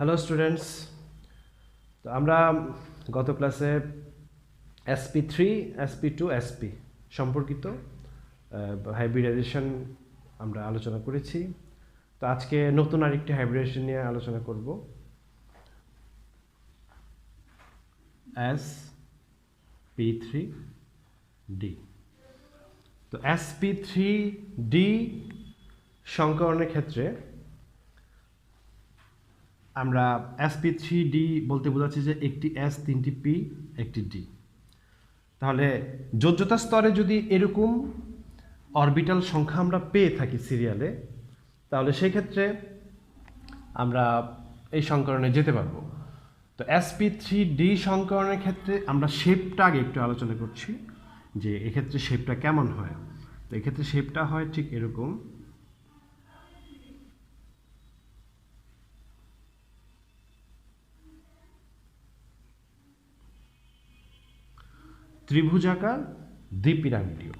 Hello students, তো আমরা গত ক্লাসে sp3 sp2 sp সম্পর্কিত হাইব্রিডাইজেশন আমরা আলোচনা করেছি। তো আজকে নতুন আরেকটি হাইব্রিডাইজেশন নিয়ে আলোচনা করব, sp3d। তো sp3d সংকরণের ক্ষেত্রে আমরা sp3d বলতে বোঝাচ্ছি যে একটি s, তিনটি p, একটি d। তাহলে যোজ্যতা স্তরে যদি এরকম অরবিটাল সংখ্যা আমরা পেয়ে থাকি সিরিয়ালে, তাহলে সেই ক্ষেত্রে আমরা এই সংকরণে যেতে পারবো। তো sp3d সংকরণের ক্ষেত্রে আমরা শেপটা আগে একটু আলোচনা করছি যে এক্ষেত্রে শেপটা কেমন হয়। তো এক্ষেত্রে শেপটা হয় ঠিক এরকম। ত্রিভুজাকার দ্বিপিরামিডীয়,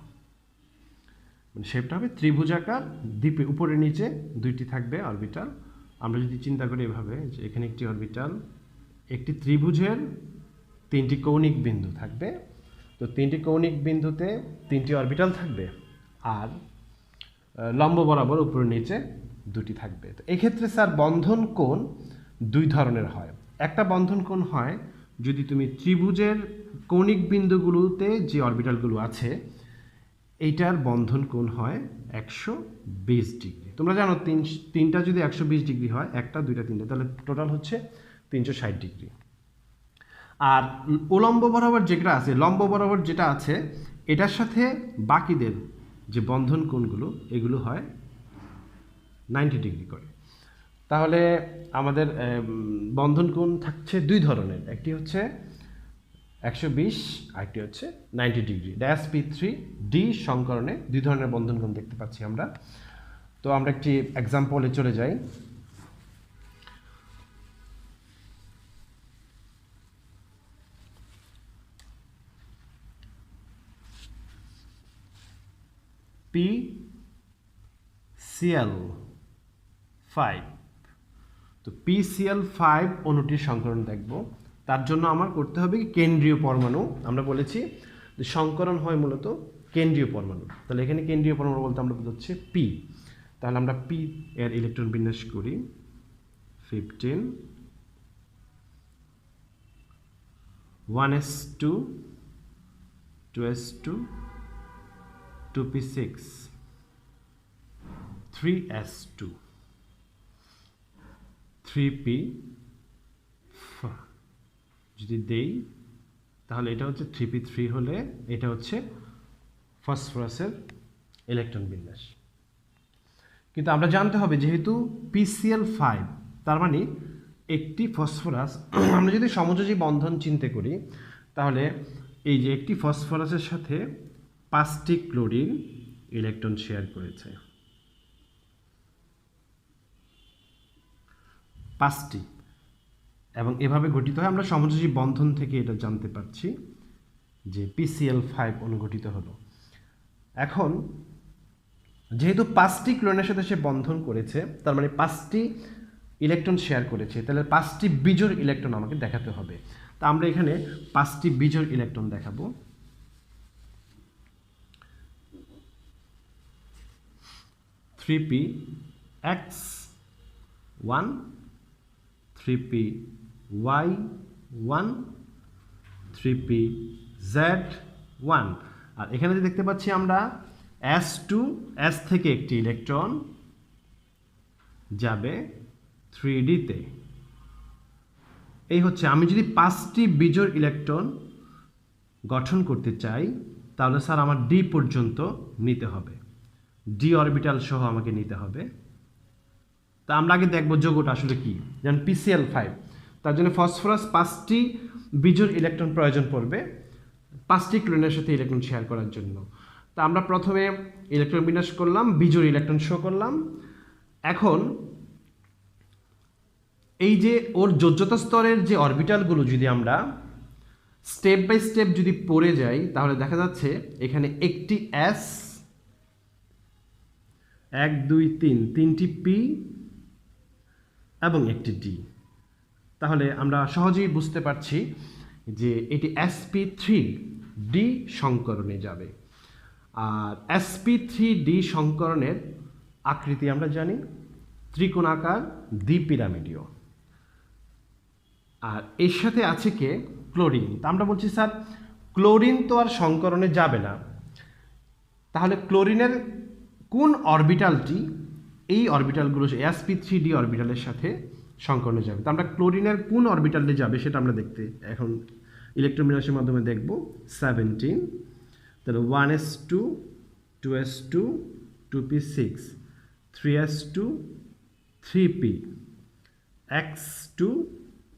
মানে শেপটা হবে ত্রিভুজাকার, দ্বীপে উপরে নিচে দুইটি থাকবে অরবিটাল। আমরা যদি চিন্তা করি এভাবে যে এখানে একটি অরবিটাল, একটি ত্রিভুজের তিনটি কৌণিক বিন্দু থাকবে। তো তিনটি কৌণিক বিন্দুতে তিনটি অরবিটাল থাকবে, আর লম্ব বরাবর উপরে নিচে দুটি থাকবে। তো এক্ষেত্রে স্যার বন্ধন কোণ দুই ধরনের হয়। একটা বন্ধন কোণ হয় যদি তুমি ত্রিভুজের কৌণিক বিন্দুগুলোতে যে অরবিটালগুলো আছে এইটার বন্ধন কোণ হয় 120 ডিগ্রি। তোমরা জানো তিনটা যদি 120 ডিগ্রি হয়, একটা, দুইটা, তিনটা, তাহলে টোটাল হচ্ছে 360 ডিগ্রি। আর উলম্ব বরাবর যেটা আছে, লম্ব বরাবর যেটা আছে, এটার সাথে বাকিদের যে বন্ধন কোণগুলো এগুলো হয় 90 ডিগ্রি করে। তাহলে আমাদের বন্ধন কোণ থাকছে দুই ধরনের, একটি হচ্ছে 120, আরেকটি হচ্ছে 90 ডিগ্রি। sp3d সংকরণে দুই ধরনের বন্ধন কোণ দেখতে পাচ্ছি আমরা। তো আমরা একটি এক্সাম্পলে চলে যাই। PCl5। তো PCl5 অণুটির সংকরণ দেখব। তার জন্য আমার করতে হবে কি কেন্দ্রীয় পরমাণু। আমরা বলেছি যে সংকরণ হয় মূলত কেন্দ্রীয় পরমাণু। তাহলে এখানে কেন্দ্রীয় পরমাণু বলতে আমরা বোঝাচ্ছি P। তাহলে আমরা P এর ইলেকট্রন বিন্যাস করি 15, 1s2, 2s2, 2p6, 3s2, 3p যদি দেই তাহলে এটা হচ্ছে 3p3 হলে এটা হচ্ছে ফসফরাসের ইলেকট্রন বিন্যাস। কিন্তু আমরা জানতে হবে যেহেতু PCl5, তার মানে একটি ফসফরাস, আমরা যদি সমযোজী বন্ধন চিন্তা করি তাহলে এই যে একটি ফসফরাসের সাথে 5টি ক্লোরিন ইলেকট্রন শেয়ার করেছে, 5টি, এবং এভাবে গঠিত হয়। আমরা সমযোজী বন্ধন থেকে এটা জানতে পারছি যে PCl5 অনুগঠিত হলো। এখন যেহেতু 5টি ক্লোরিনের সাথে সে বন্ধন করেছে, তার মানে 5টি ইলেকট্রন শেয়ার করেছে, তাহলে 5টি বিজোড় ইলেকট্রন আমাকে দেখাতে হবে। তা আমরা এখানে 5টি বিজোড় ইলেকট্রন দেখাবো। 3px1, 3py1, 3pz1। আর এখানে যে দেখতে পাচ্ছি আমরা s2, s থেকে একটি ইলেকট্রন যাবে 3d তে। এই হচ্ছে, আমি যদি 5টি বিজোড় ইলেকট্রন গঠন করতে চাই তাহলে স্যার আমার d পর্যন্ত নিতে হবে, d অরবিটাল সহ আমাকে নিতে হবে। তা আমরা আগে দেখব যৌগটা আসলে কি। যেমন PCl5, তার জন্য ফসফরাস 5টি বিজোড় ইলেকট্রন প্রয়োজন পড়বে 5টি ক্লোরিনের সাথে ইলেকট্রন শেয়ার করার জন্য। তা আমরা প্রথমে ইলেকট্রন বিন্যাস করলাম, বিজোড় ইলেকট্রন শো করলাম। এখন এই যে ওর যোজ্যতা স্তরের যে অরবিটালগুলো যদি আমরা স্টেপ বাই স্টেপ যদি পড়ে যাই তাহলে দেখা যাচ্ছে এখানে একটি s, 1 2 3, 3টি p এবং একটি d। তাহলে আমরা সহজেই বুঝতে পারছি যে এটি sp3d সংকরণে যাবে। আর sp3d সংকরণের আকৃতি আমরা জানি ত্রিকোণাকার দ্বিপিরামিডীয়। আর এর সাথে আছে কে? ক্লোরিন। তা আমরা বলছি স্যার ক্লোরিন তো আর সংকরণে যাবে না, তাহলে ক্লোরিনের কোন অরবিটালটি এই অরবিটালগুলো sp3d অরবিটালের সাথে সংকরণে যাবে? তো আমরা ক্লোরিনের কোন অরবিটালে যাবে সেটা আমরা দেখতে এখন ইলেকট্রন বিন্যাসের মাধ্যমে দেখব। 17, তাহলে 1s2 2s2 2p6 3s2 3p x2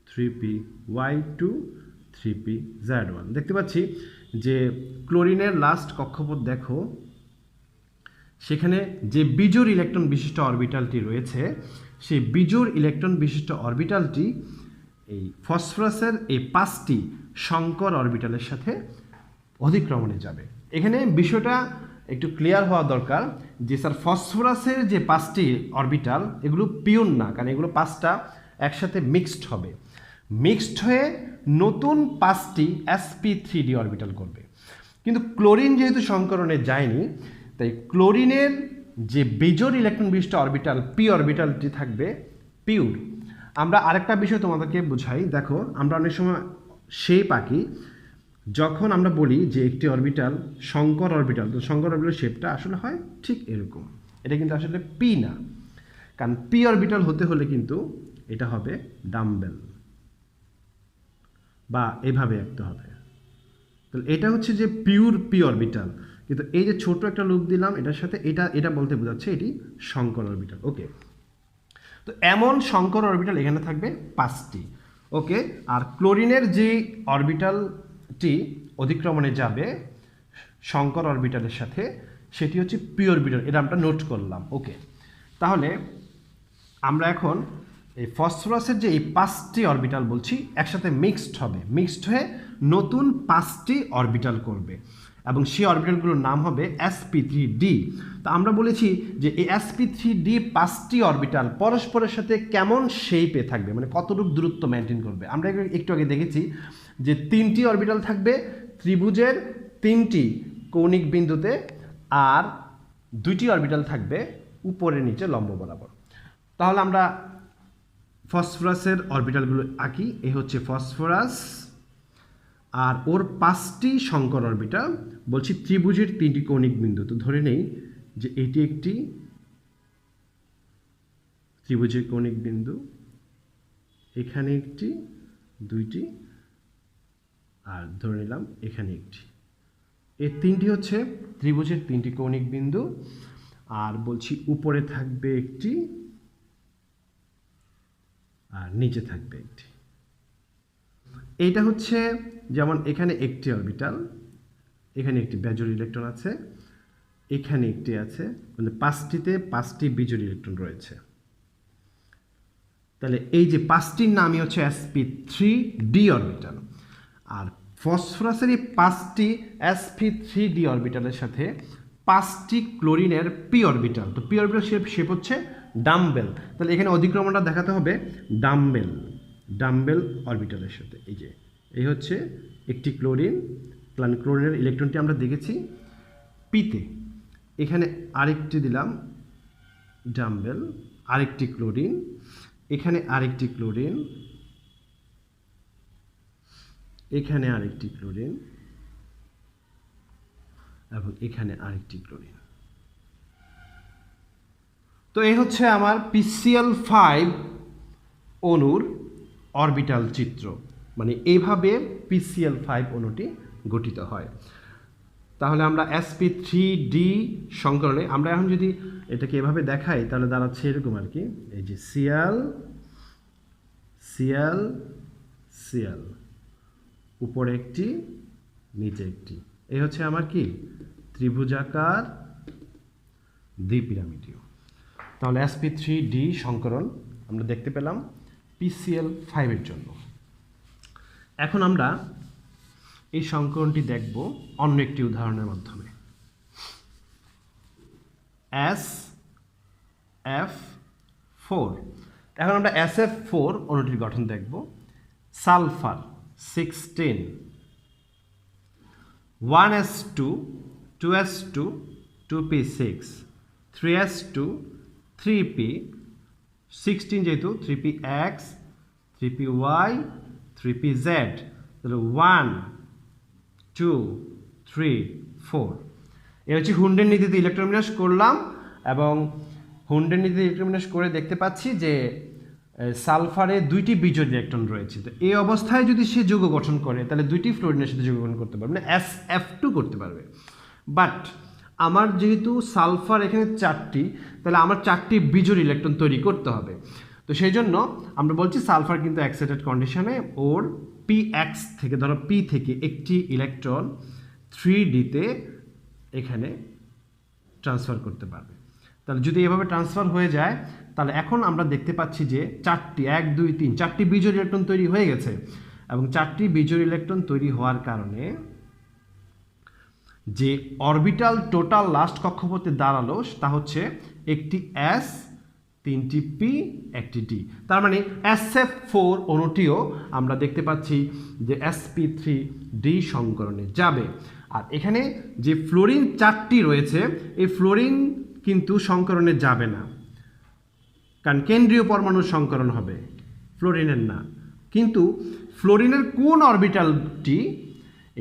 3p y2 3p z1। দেখতে পাচ্ছি যে ক্লোরিনের লাস্ট কক্ষপথ দেখো, সেখানে যে বিজোড় ইলেকট্রন বিশিষ্ট অরবিটালটি রয়েছে সেই বিজোড় ইলেকট্রন বিশিষ্ট অরবিটালটি এই ফসফরাসের এই 5টি সংকর অরবিটালের সাথে অধিক্রমণে যাবে। এখানে বিষয়টা একটু ক্লিয়ার হওয়া দরকার যে স্যার ফসফরাসের যে 5টি অরবিটাল এগুলো পিওর না, কারণ এগুলো 5টা একসাথে মিক্সড হবে, মিক্সড হয়ে নতুন 5টি sp3d অরবিটাল করবে। কিন্তু ক্লোরিন যেহেতু সংকরণে যায়নি, তাই ক্লোরিনের যে বিজোড় ইলেকট্রন বিশিষ্ট অরবিটাল পি অরবিটালটি থাকবে পিওর। আমরা আরেকটা বিষয় তোমাদেরকে বুঝাই, দেখো আমরা অনেক সময় সেই পাকি যখন আমরা বলি যে একটি অরবিটাল সংকর অরবিটাল, তো সংকর অরবিটাল শেপটা আসলে হয় ঠিক এরকম। এটা কিন্তু আসলে পি না, কারণ পি অরবিটাল হতে হলে কিন্তু এটা হবে ডাম্বেল বা এভাবে আঁকতে হবে। তাহলে এটা হচ্ছে যে পিওর পি অরবিটাল, কিন্তু এই যে ছোট একটা লুপ দিলাম এটার সাথে এটা বলতে বোঝাচ্ছে এটি সংকর অরবিটাল। ওকে, তো এমন সংকর অরবিটাল এখানে থাকবে 5টি। ওকে, আর ক্লোরিনের যে অরবিটালটি অধিক্রমণে যাবে সংকর অরবিটালের সাথে সেটি হচ্ছে পি অরবিটাল, এটা আমরা নোট করলাম। ওকে, তাহলে আমরা এখন এই ফসফরাসের যে এই 5টি অরবিটাল বলছি একসাথে মিক্সড হবে, মিক্সড হয়ে নতুন 5টি অরবিটাল করবে এবং সেই অরবিটালগুলোর নাম হবে sp3d। তো আমরা বলেছি যে এই sp3d 5টি অরবিটাল পরস্পরের সাথে কেমন শেপে থাকবে, মানে কতটুকু দূরত্ব মেনটেন করবে। আমরা একটু আগে দেখেছি যে 3টি অরবিটাল থাকবে ত্রিভুজের 3টি কৌণিক বিন্দুতে, আর 2টি অরবিটাল থাকবে উপরে নিচে লম্ব বরাবর। তাহলে আমরা ফসফরাসের অরবিটালগুলো আঁকি। এই হচ্ছে ফসফরাস, আর ওর 5টি সংকর অরবিটাল বলছি ত্রিভুজের 3টি কৌণিক বিন্দু। তো ধরে নেই যে এটি একটি ত্রিভুজের কৌণিক বিন্দু, এখানে একটি, 2টি, আর ধরে নিলাম এখানে একটি। এই 3টি হচ্ছে ত্রিভুজের 3টি কৌণিক বিন্দু, আর বলছি উপরে থাকবে একটি আর নিচে থাকবে একটি। এইটা হচ্ছে যেমন এখানে একটি অরবিটাল, এখানে একটি বেজোড় ইলেকট্রন আছে, এখানে একটি আছে, মানে 5টিতে 5টি বিজোড় ইলেকট্রন রয়েছে। তাহলে এই যে 5টির নামই হচ্ছে sp3d অরবিটাল। আর ফসফরাসের এই 5টি sp3d অরবিটালের সাথে 5টি ক্লোরিনের পি অরবিটাল। তো পি অরবিটাল শেপ হচ্ছে ডাম্বেল। তাহলে এখানে অধিক্রমণটা দেখাতে হবে ডাম্বেল অরবিটালের সাথে। এই হচ্ছে একটি ক্লোরিন, ক্লোরিনের ইলেকট্রনটি আমরা দেখেছি পিতে, এখানে আরেকটি দিলাম ডাম্বেল, আরেকটি ক্লোরিন, এখানে আরেকটি ক্লোরিন, এখানে আরেকটি ক্লোরিন এবং এখানে আরেকটি ক্লোরিন। তো এই হচ্ছে আমার PCl5 অণুর অরবিটাল চিত্র, মানে এইভাবে PCl5 অণুটি গঠিত হয়। তাহলে আমরা sp3d সংকরণে আমরা এখন যদি এটাকে এভাবে দেখাই তাহলে দাঁড়াচ্ছে এরকম আর কি। এই যে Cl উপরে একটি নিচে একটি, এই হচ্ছে আমার কি ত্রিভুজাকার দ্বিপিরামিডীয়। তাহলে sp3d সংকরণ আমরা দেখতে পেলাম PCl5 এর জন্য। এখন আমরা এই সংকরণটি দেখব অন্য একটি উদাহরণের মাধ্যমে। sf4 এখন আমরা SF4 অণুটির গঠন দেখব। Sulphur 16, 1s2, 2s2, 2p6, 3s2, 3p, 16 যেহেতু 3px, 3py, 3pz, তাহলে 1 2 3 4। এ হচ্ছে হুন্ডের নীতিতে ইলেকট্রন বিন্যাস করলাম, এবং হুন্ডের নীতিতে ইলেকট্রন বিন্যাস করে দেখতে পাচ্ছি যে সালফারে 2টি বিজোড় ইলেকট্রন রয়েছে। তো এই অবস্থায় যদি সে যৌগ গঠন করে তাহলে 2টি ফ্লোরিনের সাথে যৌগ গঠন করতে পারবে, মানে SF2 করতে পারবে। বাট আমার যেহেতু সালফার এখানে 4টি, তাহলে আমার 4টি বিজোড় ইলেকট্রন তৈরি করতে হবে। তো সেই জন্য আমরা বলছি সালফার কিন্তু এক্সাইটেড কন্ডিশনে ওর Px থেকে, ধরো P থেকে একটি ইলেকট্রন 3D-তে এখানে ট্রান্সফার করতে পারবে। তাহলে যদি এভাবে ট্রান্সফার হয়ে যায়, তাহলে এখন আমরা দেখতে পাচ্ছি যে 4টি 1 2 3 4টি বিজোড় ইলেকট্রন তৈরি হয়ে গেছে, এবং 4টি বিজোড় ইলেকট্রন তৈরি হওয়ার কারণে যে অরবিটাল টোটাল লাস্ট কক্ষপথে দাঁড়ালো তা হচ্ছে একটি S, 3টি P, একটি D। তার মানে SF4 অণুটিও আমরা দেখতে পাচ্ছি যে sp3d সংকরণে যাবে। আর এখানে যে ফ্লোরিন 4টি রয়েছে, এই ফ্লোরিন কিন্তু সংকরণে যাবে না, কারণ কেন্দ্রীয় পরমাণুর সংকরণ হবে, ফ্লোরিনের না। কিন্তু ফ্লোরিনের কোন অরবিটালটি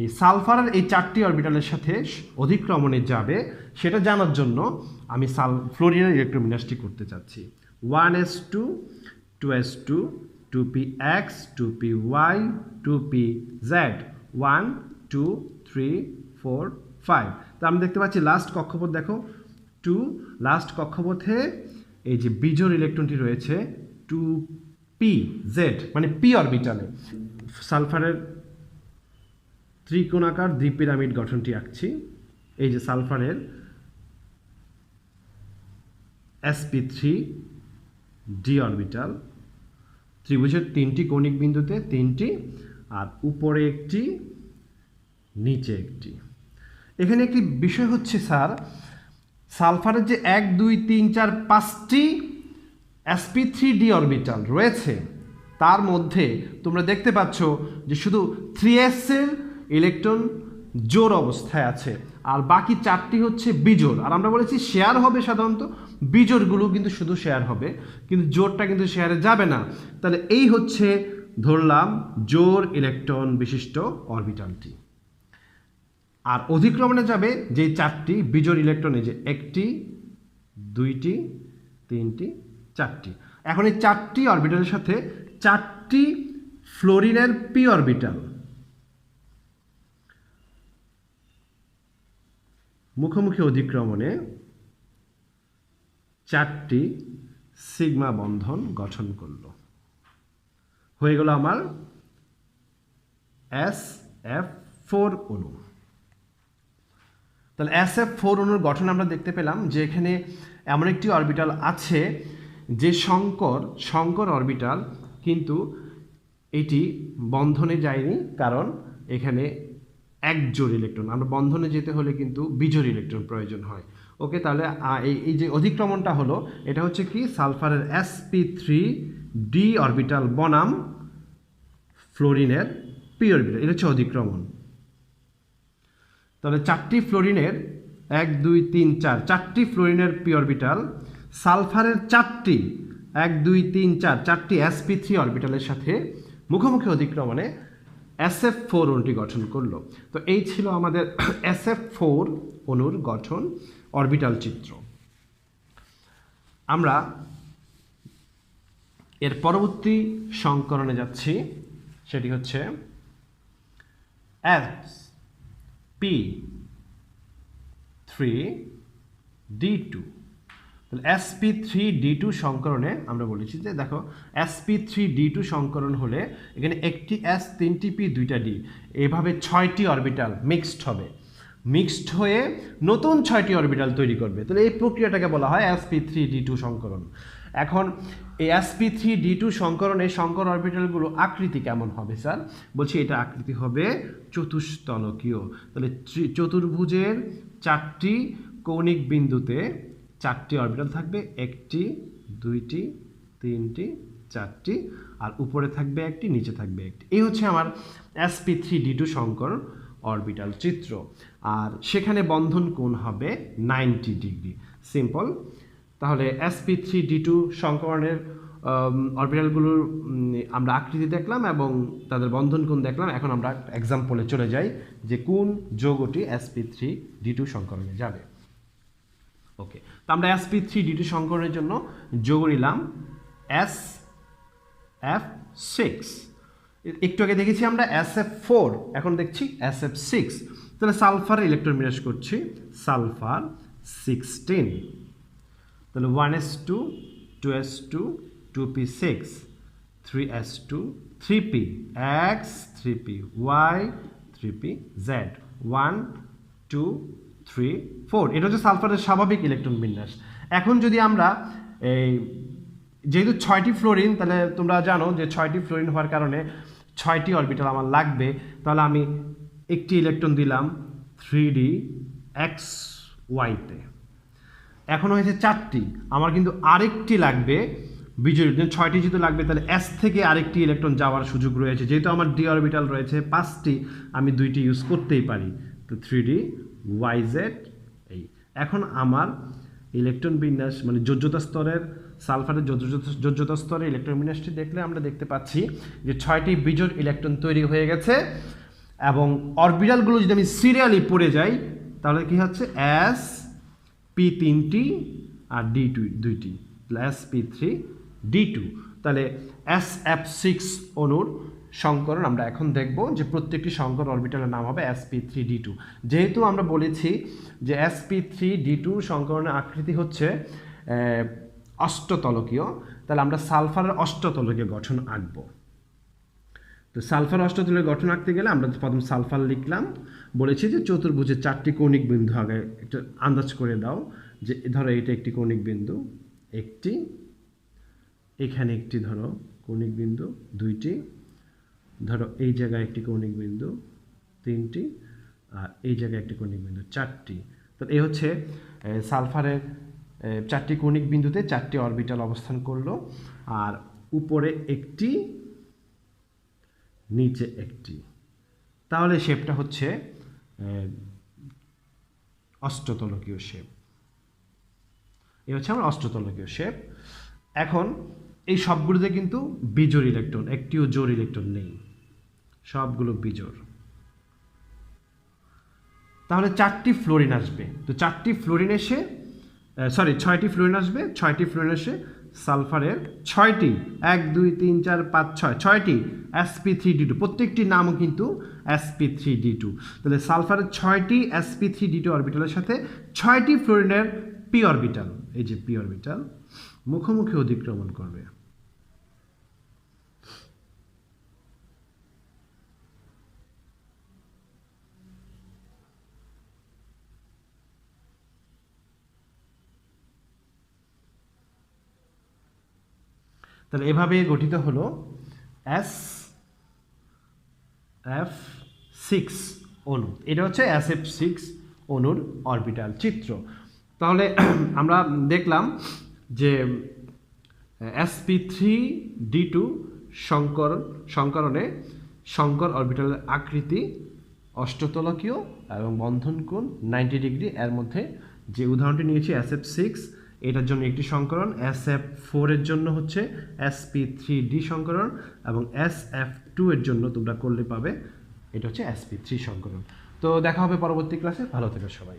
এই সালফারের এই 4টি অরবিটালের সাথে অধিক্রমণে যাবে সেটা জানার জন্য আমি ফ্লোরিনের ইলেকট্রোবিন্যাসটি করতে চাচ্ছি। 1s2, 2s2, 2px, 2py, 2pz, 1 2 3 4 5। তো আমি দেখতে পাচ্ছি লাস্ট কক্ষপথ দেখো 2, লাস্ট কক্ষপথে এই যে বিজোড় ইলেকট্রনটি রয়েছে 2pz, মানে p অরবিটালে। সালফারের ত্রিকোণাকার দ্বিপিরামিড গঠনটি আঁকছি। এই যে সালফারের sp3d অরবিটাল, ত্রিভুজের 3টি কৌণিক বিন্দুতে 3টি, আর উপরে একটি, নিচে একটি। এখানে একটি বিষয় হচ্ছে স্যার, সালফারের যে 1 2 3 4 5টি sp3d অরবিটাল রয়েছে, তার মধ্যে তোমরা দেখতে পাচ্ছ যে শুধু 3s এর ইলেকট্রন জোড় অবস্থায় আছে, আর বাকি 4টি হচ্ছে বিজোড়। আর আমরা বলেছি শেয়ার হবে, সাধারণত বিজোড়গুলো কিন্তু শুধু শেয়ার হবে, কিন্তু জোড়টা কিন্তু শেয়ারে যাবে না। তাহলে এই হচ্ছে ধরলাম জোড় ইলেকট্রন বিশিষ্ট অরবিটালটি। আর অধিক্রমণে যাবে যে 4টি বিজোড় ইলেকট্রনে, যে 1টি 2টি 3টি 4টি। এখন এই 4টি অরবিটালের সাথে 4টি ফ্লোরিনের p অরবিটাল মুখোমুখি অধিক্রমণে 4টি সিগমা বন্ধন গঠন করল, হয়ে গেল আমার SF4 অণু। তাহলে SF4 অণুর গঠন আমরা দেখতে পেলাম যে এখানে এমন একটি অরবিটাল আছে যে সংকর অরবিটাল, কিন্তু এটি বন্ধনে যায়নি, কারণ এখানে এক জোড় ইলেকট্রন। আমরা বন্ধনে যেতে হলে কিন্তু বিজোড় ইলেকট্রন প্রয়োজন হয়। ওকে, তাহলে এই যে অধিক্রমণটা হলো, এটা হচ্ছে কি সালফারের sp3d অরবিটাল বনাম ফ্লোরিনের p অরবিটাল, এটা হচ্ছে অধিক্রমণ। তাহলে 4টি ফ্লোরিনের 1 2 3 4 4টি ফ্লোরিনের p অরবিটাল সালফারের 4টি 1 2 3 4 4টি sp3 অরবিটালের সাথে মুখোমুখি অধিক্রমণে SF4 অণুটি গঠন করলো। তো এই ছিল আমাদের SF4 অণুর গঠন, অরবিটাল চিত্র। আমরা এর পরবর্তী সংকরণে যাচ্ছি, সেটি হচ্ছে sp3d2। তাহলে sp3d2 সংকরণে আমরা বলেছি যে দেখো sp3d2 সংকরণ হলে এখানে একটি s 3টি p 2টা d, এভাবে 6টি অরবিটাল মিক্সড হবে, মিক্সড হয়ে নতুন 6টি অরবিটাল তৈরি করবে। তাহলে এই প্রক্রিয়াটাকে বলা হয় sp3d2 সংকরণ। এখন এই sp3d2 সংকরণে সংকর অরবিটালগুলো আকৃতি কেমন হবে স্যার? বলছি এটা আকৃতি হবে চতুস্তলকীয়। তাহলে চতুর্ভুজের 4টি কৌণিক বিন্দুতে 4টি অরবিটাল থাকবে, 1টি 2টি 3টি 4টি, আর উপরে থাকবে একটি, নিচে থাকবে একটি। এই হচ্ছে আমার sp3d2 সংকর অরবিটাল চিত্র। আর সেখানে বন্ধন কোণ হবে 90 ডিগ্রি। সিম্পল। তাহলে sp3d2 সংকরণের অরবিটালগুলোর আমরা আকৃতি দেখলাম এবং তাদের বন্ধন কোণ দেখলাম। এখন আমরা এক্সাম্পলে চলে যাই যে কোন যৌগটি sp3d2 সংকরণে যাবে। ওকে, তো আমরা sp3d2 সংকরণের জন্য যৌগ নিলাম SF6। একটু আগে দেখেছি আমরা SF4, এখন দেখছি SF6। তাহলে সালফার ইলেকট্রন বিন্যাস করছি, সালফার 16। তাহলে 1s2 2s2 2p6 3s2 3p x 3p y 3p z 1 2 3 4। এটা হচ্ছে সালফারের স্বাভাবিক ইলেকট্রন বিন্যাস। এখন যদি আমরা এই যেহেতু 6টি ফ্লোরিন, তাহলে তোমরা জানো যে 6টি ফ্লোরিন হওয়ার কারণে 6টি অরবিটাল আমার লাগবে। তাহলে আমি একটি ইলেকট্রন দিলাম 3d xy তে। এখন হয়েছে 4টি, আমার কিন্তু আরেকটি লাগবে বিজোড়। 6টি যেহেতু লাগবে তাহলে S থেকে আরেকটি ইলেকট্রন যাওয়ার সুযোগ রয়েছে। যেহেতু আমার ডি অরবিটাল রয়েছে 5টি, আমি 2টি ইউজ করতেই পারি। তো 3d yz এই। এখন আমার ইলেকট্রন বিন্যাস মানে যোজ্যতা স্তরের সালফারের যোজ্যতা স্তরে ইলেকট্রন বিন্যাসটি দেখলে আমরা দেখতে পাচ্ছি যে 6টি বিজোড় ইলেকট্রন তৈরি হয়ে গেছে। এবং অরবিটালগুলো যদি আমি সিরিয়ালি পড়ে যাই তাহলে কি হচ্ছে S p 3টি আর d 2টি, sp3d2। তাহলে SF6 অণুর সংকরণ আমরা এখন দেখব যে প্রত্যেকটি সংকর অরবিটালের নাম হবে sp3d2। যেহেতু আমরা বলেছি যে sp3d2 সংকরণের আকৃতি হচ্ছে অষ্টতলকীয়, তাহলে আমরা সালফারের অষ্টতলকীয় গঠন আঁকব। তো সালফার অষ্টতলের গঠন আঁকতে গেলে আমরা প্রথম সালফার লিখলাম। বলেছি যে চতুর্ভুজের 4টি কৌণিক বিন্দু আগে একটা আন্দাজ করে দাও যে ধরো এটা একটি কৌণিক বিন্দু, একটি, এখানে একটি ধরো কৌণিক বিন্দু, 2টি, ধরো এই জায়গায় একটি কৌণিক বিন্দু, 3টি, আর এই জায়গায় একটি কৌণিক বিন্দু, 4টি। তো এই হচ্ছে সালফারের 4টি কৌণিক বিন্দুতে 4টি অরবিটাল অবস্থান করলো, আর উপরে একটি, নিচে একটি। তাহলে শেপটা হচ্ছে অষ্টতলকীয় শেপ। এই হচ্ছে আমার অষ্টতলকীয় শেপ। এখন এই সবগুলোতে কিন্তু বিজোড় ইলেকট্রন, একটিও জোড় ইলেকট্রন নেই, সবগুলো বিজোড়। তাহলে 4টি ফ্লোরিন আসবে। তো 4টি ফ্লোরিন এসে 6টি ফ্লোরিন আসবে। 6টি ফ্লোরিন এসে সালফারের 6টি 1 2 3 4 5 6টি sp3d2, প্রত্যেকটি নামও কিন্তু sp3d2। তাহলে সালফারের 6টি sp3d2 অরবিটালের সাথে 6টি ফ্লোরিনের p অরবিটাল, এই যে p অরবিটাল মুখোমুখি অতিক্রমণ করবে। তাহলে এভাবে গঠিত হলো SF6 অণু। এটা হচ্ছে SF6 অণুর অরবিটাল চিত্র। তাহলে আমরা দেখলাম যে sp3d2 সংকরণে সংকর অরবিটালের আকৃতি অষ্টতলকীয় এবং বন্ধন কোণ 90 ডিগ্রি। এর মধ্যে যে উদাহরণটি নিয়েছি SF6, এটার জন্য একটি সংকরণ, SF4 এর জন্য হচ্ছে sp3d সংকরণ, এবং SF2 এর জন্য তোমরা করলে পাবে এটা হচ্ছে sp3 সংকরণ। তো দেখা হবে পরবর্তী ক্লাসে। ভালো থেকো সবাই।